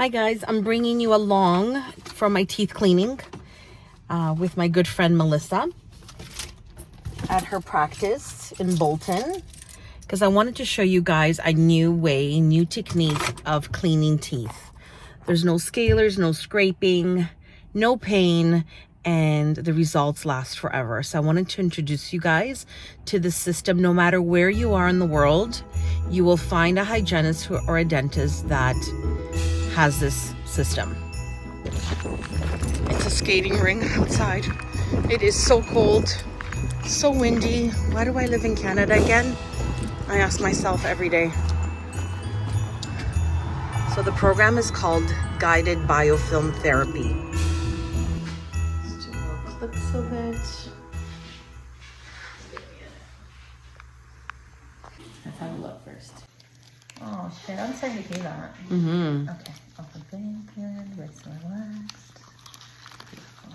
Hi guys, I'm bringing you along for my teeth cleaning with my good friend Melissa at her practice in Bolton, because I wanted to show you guys a new technique of cleaning teeth. There's no scalers, no scraping, no pain, and the results last forever. So I wanted to introduce you guys to the system. No matter where you are in the world, you will find a hygienist or a dentist that has this system. It's a skating ring outside. It is so cold, so windy. Why do I live in Canada again? I ask myself every day. So the program is called Guided Biofilm Therapy. Let's do little clips of it. Let's have a look first. Oh shit, I'm starting to hear that. Mm-hmm. Okay, open thing, good, wrist relaxed. Beautiful.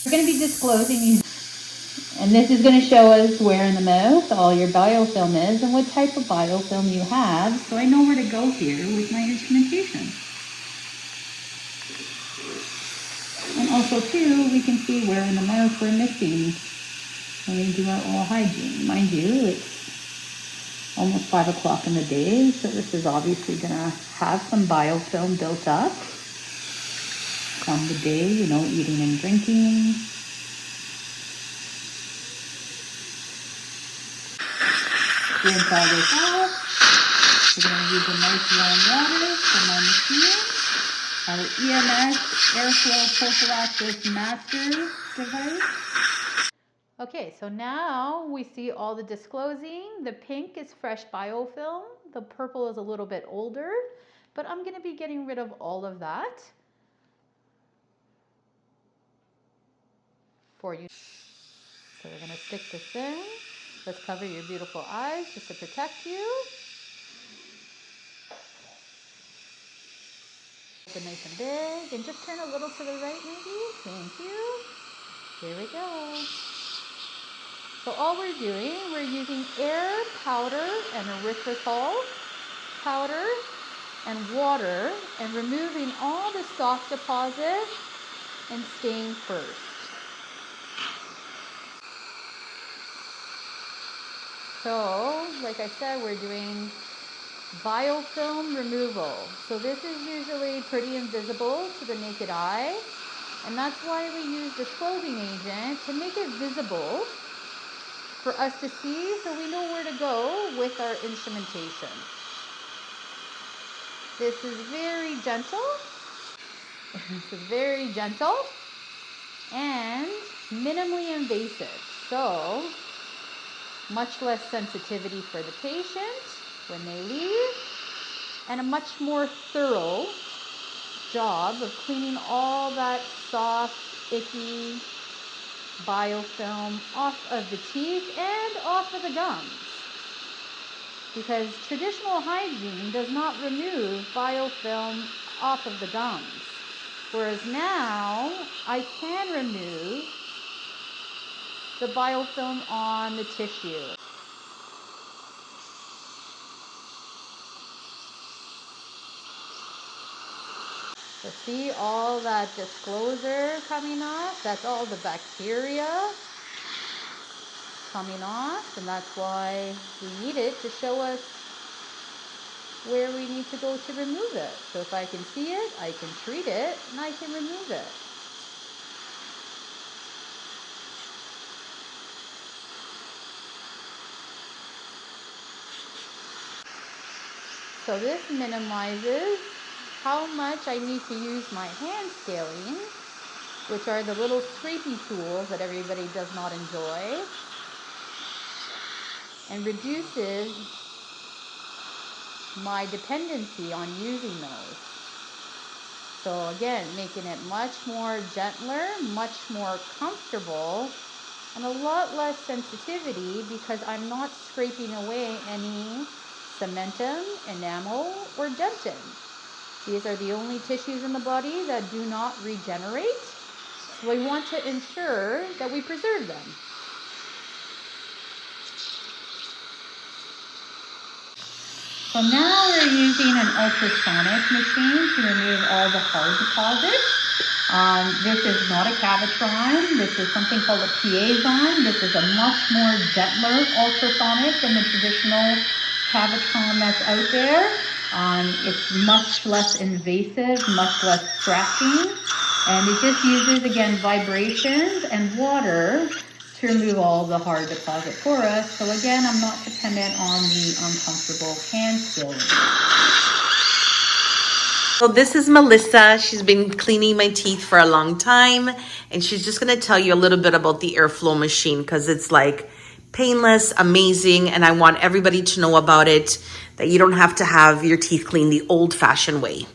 We're going to be disclosing these, and this is going to show us where in the mouth all your biofilm is and what type of biofilm you have, so I know where to go here with my instrumentation. And also too, we can see where in the mouth we're missing when we do our oral hygiene. Mind you, it's almost 5 o'clock in the day, so this is obviously going to have some biofilm built up from the day, you know, eating and drinking. Rinse all this off. We're going to use a nice warm water from our machine. Our EMS airflow prophylaxis master device. Okay, so now we see all the disclosing. The pink is fresh biofilm. The purple is a little bit older, but I'm going to be getting rid of all of that for you. So we're going to stick this in. Let's cover your beautiful eyes just to protect you. Open nice and big, and just turn a little to the right maybe. Thank you. Here we go. So all we're doing, we're using air, powder, and erythritol powder and water, and removing all the soft deposit and stain first. So, like I said, we're doing biofilm removal. So this is usually pretty invisible to the naked eye, and that's why we use disclosing agent to make it visible for us to see, so we know where to go with our instrumentation. This is very gentle. This is very gentle and minimally invasive. So much less sensitivity for the patient when they leave, and a much more thorough job of cleaning all that soft, icky biofilm off of the teeth and off of the gums. Because traditional hygiene does not remove biofilm off of the gums. Whereas now, I can remove the biofilm on the tissue. So see all that disclosure coming off? That's all the bacteria coming off, and that's why we need it to show us where we need to go to remove it. So if I can see it, I can treat it, and I can remove it. So this minimizes how much I need to use my hand scaling, which are the little scrapey tools that everybody does not enjoy, and reduces my dependency on using those. So again, making it much more gentler, much more comfortable, and a lot less sensitivity because I'm not scraping away any cementum, enamel, or dentin. These are the only tissues in the body that do not regenerate. So we want to ensure that we preserve them. So now we're using an ultrasonic machine to remove all the hard deposits. This is not a Cavitron. This is something called a Piezon. This is a much more gentler ultrasonic than the traditional Cavitron that's out there. It's much less invasive, much less scratching, and it just uses, again, vibrations and water to remove all the hard deposit for us. So again, I'm not dependent on the uncomfortable hand feeling. So this is Melissa. She's been cleaning my teeth for a long time, and she's just going to tell you a little bit about the airflow machine because it's like painless, amazing, and I want everybody to know about it, that you don't have to have your teeth cleaned the old-fashioned way.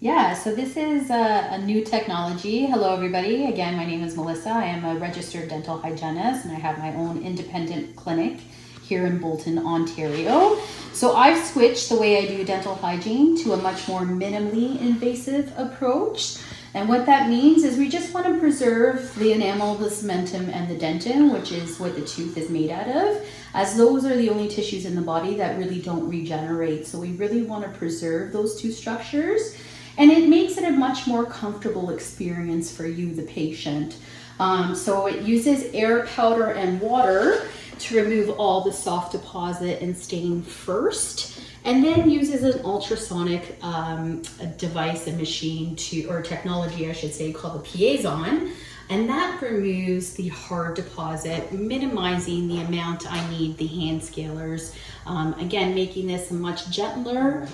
Yeah, so this is a new technology. Hello, everybody. Again, my name is Melissa. I am a registered dental hygienist, and I have my own independent clinic here in Bolton, Ontario. So I've switched the way I do dental hygiene to a much more minimally invasive approach. And what that means is we just want to preserve the enamel, the cementum, and the dentin, which is what the tooth is made out of, as those are the only tissues in the body that really don't regenerate. So we really want to preserve those two structures. And it makes it a much more comfortable experience for you, the patient. So it uses air, powder, and water to remove all the soft deposit and stain first, and then uses an ultrasonic device and machine or technology, I should say, called the Piezon. And that removes the hard deposit, minimizing the amount I need the hand scalers. Again, making this a much gentler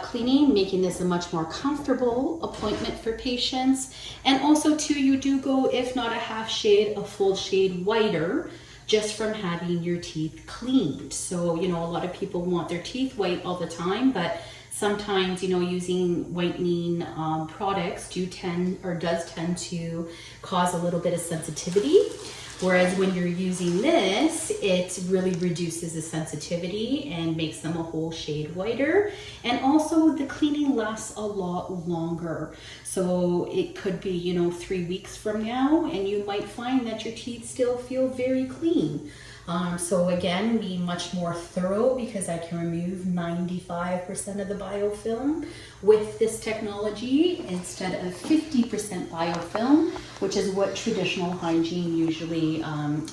cleaning, making this a much more comfortable appointment for patients. And also too, you do go, if not a half shade, a full shade whiter, just from having your teeth cleaned. So, a lot of people want their teeth white all the time, but sometimes, using whitening products does tend to cause a little bit of sensitivity. Whereas when you're using this, it really reduces the sensitivity and makes them a whole shade whiter. And also the cleaning lasts a lot longer. So it could be, 3 weeks from now, and you might find that your teeth still feel very clean. So again, be much more thorough because I can remove 95% of the biofilm with this technology instead of 50% biofilm, which is what traditional hygiene usually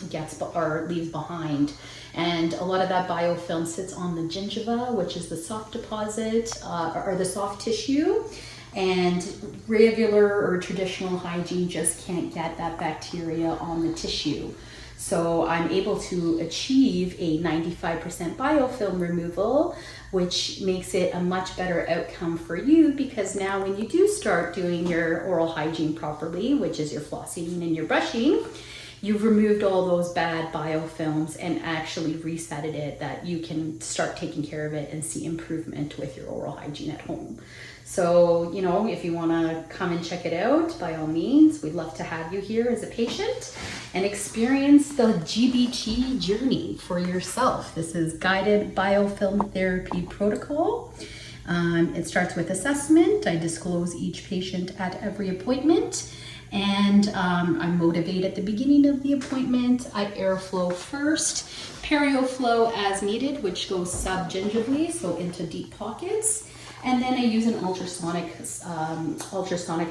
gets or leaves behind. And a lot of that biofilm sits on the gingiva, which is the soft deposit or the soft tissue. And regular or traditional hygiene just can't get that bacteria on the tissue. So I'm able to achieve a 95% biofilm removal, which makes it a much better outcome for you, because now when you do start doing your oral hygiene properly, which is your flossing and your brushing, you've removed all those bad biofilms and actually resetted it, that you can start taking care of it and see improvement with your oral hygiene at home. So, if you want to come and check it out, by all means, we'd love to have you here as a patient and experience the GBT journey for yourself. This is guided biofilm therapy protocol. It starts with assessment. I disclose each patient at every appointment. And I motivate at the beginning of the appointment. I airflow first, perioflow as needed, which goes subgingivally, so into deep pockets. And then I use an ultrasonic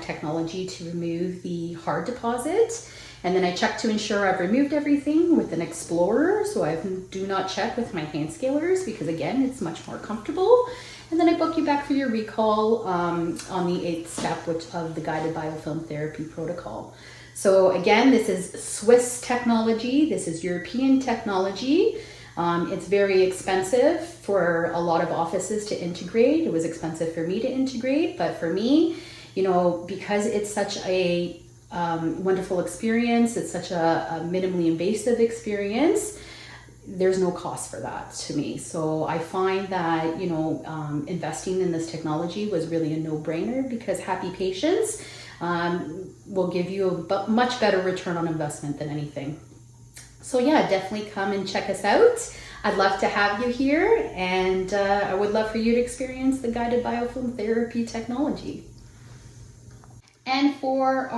technology to remove the hard deposit. And then I check to ensure I've removed everything with an explorer. So I do not check with my hand scalers because, again, it's much more comfortable. And then I book you back for your recall on the 8th step of the guided biofilm therapy protocol. So again, this is Swiss technology. This is European technology. It's very expensive for a lot of offices to integrate. It was expensive for me to integrate, but for me, because it's such a wonderful experience, it's such a minimally invasive experience, there's no cost for that to me. So I find that, investing in this technology was really a no-brainer, because happy patients will give you a much better return on investment than anything. So yeah, definitely come and check us out. I'd love to have you here, and I would love for you to experience the guided biofilm therapy technology. And for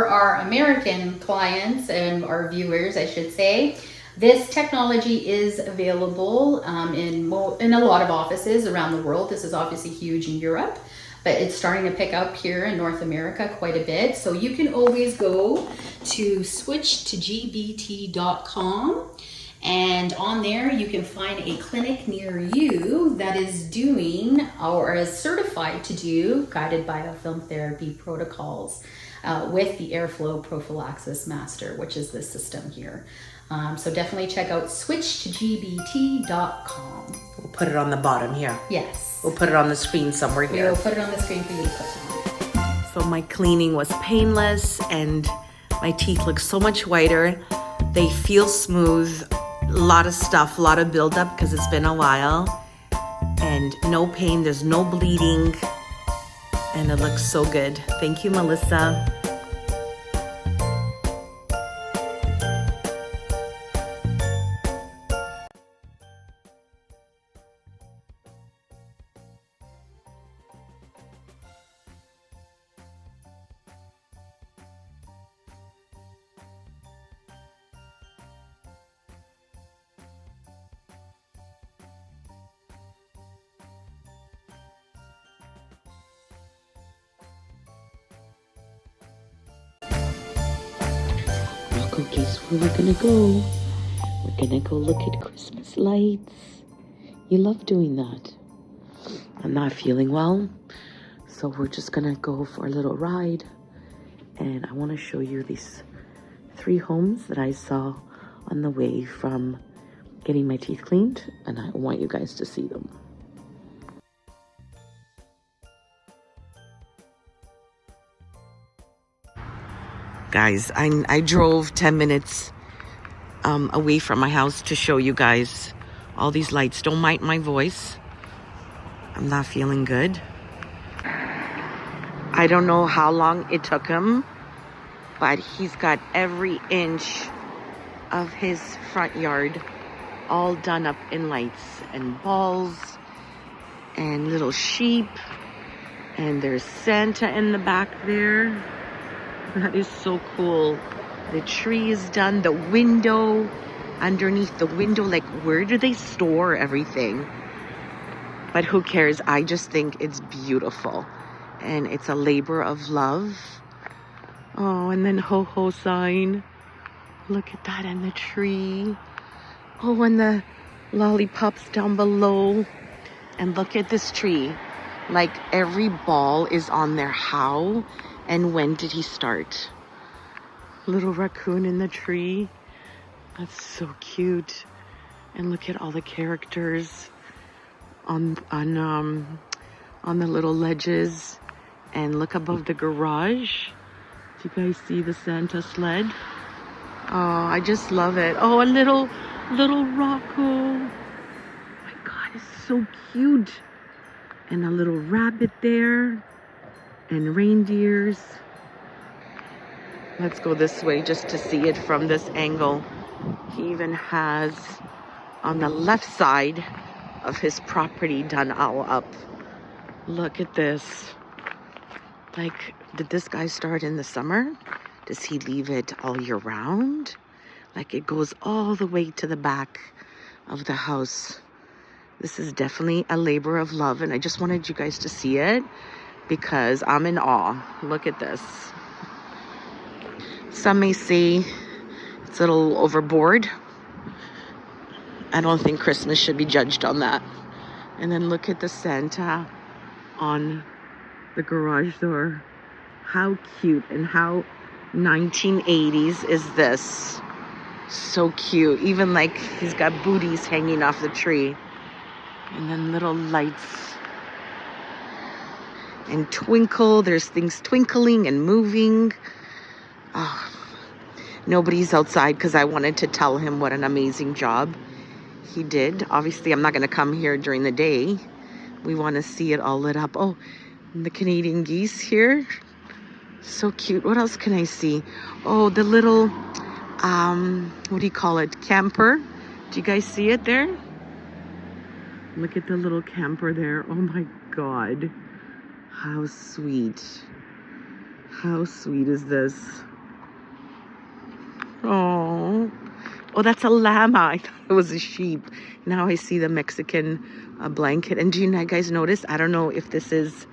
our American clients and our viewers, I should say, this technology is available in a lot of offices around the world. This is obviously huge in Europe, but it's starting to pick up here in North America quite a bit. So you can always go to switchtoGBT.com, and on there you can find a clinic near you that is doing or is certified to do guided biofilm therapy protocols with the airflow prophylaxis master, which is this system here. So definitely check out switchtoGBT.com. We'll put it on the bottom here. Yes. We'll put it on the screen somewhere here. We'll put it on the screen for you to put on. So my cleaning was painless and my teeth look so much whiter. They feel smooth. A lot of stuff, a lot of buildup because it's been a while. And no pain, there's no bleeding. And it looks so good. Thank you, Melissa. Guess where we're gonna go? We're gonna go look at Christmas lights. You love doing that. I'm not feeling well, so we're just gonna go for a little ride. And I want to show you these 3 homes that I saw on the way from getting my teeth cleaned, and I want you guys to see them. Guys, I drove 10 minutes away from my house to show you guys all these lights. Don't mind my voice. I'm not feeling good. I don't know how long it took him, but he's got every inch of his front yard all done up in lights and balls and little sheep. And there's Santa in the back there. That is so cool. The tree is done. The window, underneath the window, like where do they store everything? But who cares? I just think it's beautiful. And it's a labor of love. Oh, and then ho-ho sign. Look at that and the tree. Oh, and the lollipops down below. And look at this tree. Like every ball is on there. How and when did he start? Little raccoon in the tree. That's so cute. And look at all the characters on the little ledges. And look above the garage. Do you guys see the Santa sled? Oh, I just love it. Oh, a little Rocco. Oh my God, it's so cute. And a little rabbit there. And reindeers. Let's go this way just to see it from this angle. He even has on the left side of his property done all up. Look at this. Like, did this guy start in the summer? Does he leave it all year round? Like, it goes all the way to the back of the house. This is definitely a labor of love, and I just wanted you guys to see it because I'm in awe. Look at this. Some may say it's a little overboard. I don't think Christmas should be judged on that. And then look at the Santa on the garage door. How cute and how 1980s is this? So cute. Even like he's got booties hanging off the tree. And then little lights. And twinkle. There's things twinkling and moving. Oh, nobody's outside because I wanted to tell him what an amazing job he did. Obviously, I'm not going to come here during the day. We want to see it all lit up. Oh, and the Canadian geese here. So cute. What else can I see? Oh, the little what do you call it? Camper. Do you guys see it there? Look at the little camper there. Oh my God. How sweet. How sweet is this? Oh. Oh, that's a llama. I thought it was a sheep. Now I see the Mexican blanket. And do you guys notice? I don't know if this is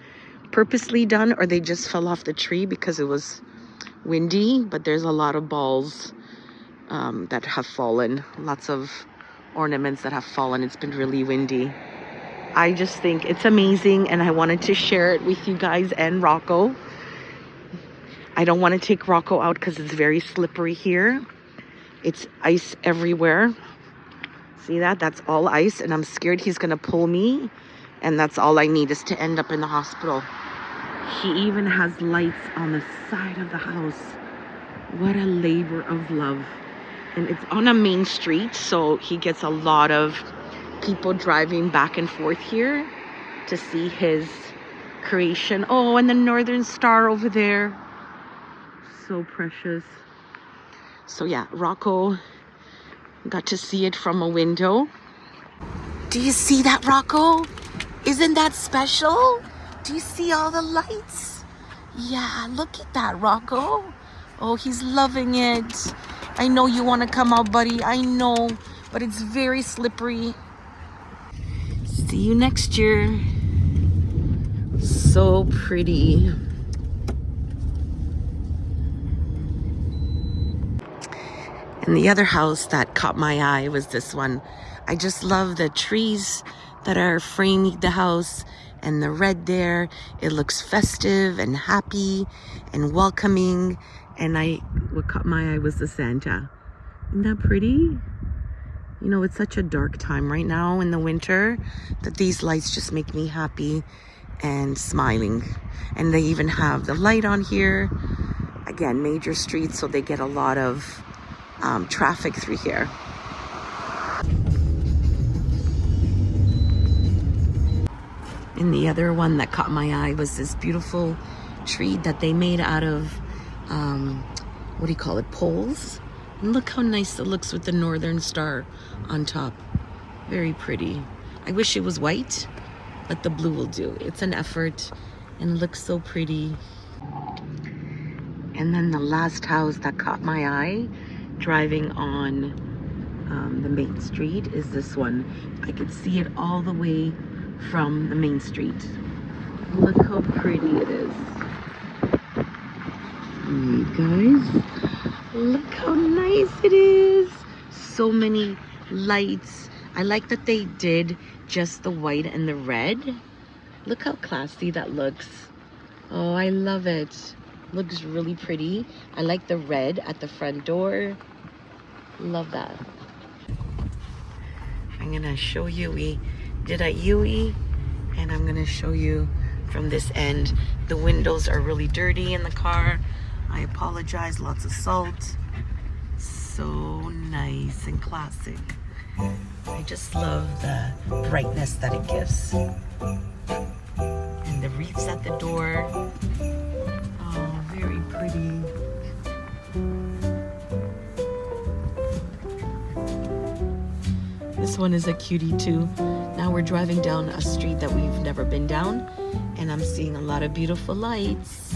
purposely done or they just fell off the tree because it was windy, but there's a lot of balls that have fallen. Lots of ornaments that have fallen. It's been really windy. I just think it's amazing, and I wanted to share it with you guys and Rocco. I don't want to take Rocco out because it's very slippery here. It's ice everywhere. See that? That's all ice, and I'm scared he's gonna pull me, and that's all I need is to end up in the hospital. He even has lights on the side of the house. What a labor of love. And it's on a main street, so he gets a lot of people driving back and forth here to see his creation. Oh, and the Northern Star over there. So precious. So yeah, Rocco got to see it from a window. Do you see that, Rocco? Isn't that special? Do you see all the lights? Yeah, look at that, Rocco. Oh, he's loving it. I know you want to come out, buddy. I know, but it's very slippery. See you next year. So pretty. And the other house that caught my eye was this one. I just love the trees that are framing the house and the red there. It looks festive and happy and welcoming. And what caught my eye was the Santa. Isn't that pretty? You know, it's such a dark time right now in the winter that these lights just make me happy and smiling. And they even have the light on here. Again, major streets, so they get a lot of traffic through here. And the other one that caught my eye was this beautiful tree that they made out of, what do you call it, poles? And look how nice it looks with the Northern Star on top. Very pretty. I wish it was white, but the blue will do. It's an effort and looks so pretty. And then the last house that caught my eye, driving on the main street, is this one. I could see it all the way from the main street. Look how pretty it is. You guys, look how nice it is. So many lights. I like that they did just the white and the red. Look how classy that looks. Oh, I love it. Looks really pretty. I like the red at the front door. Love that. I'm gonna show you, we did a Yui, and I'm gonna show you from this end. The windows are really dirty in the car. I apologize, lots of salt. So nice and classic. I just love the brightness that it gives. And the wreaths at the door. Oh, very pretty. This one is a cutie too. Now we're driving down a street that we've never been down, and I'm seeing a lot of beautiful lights.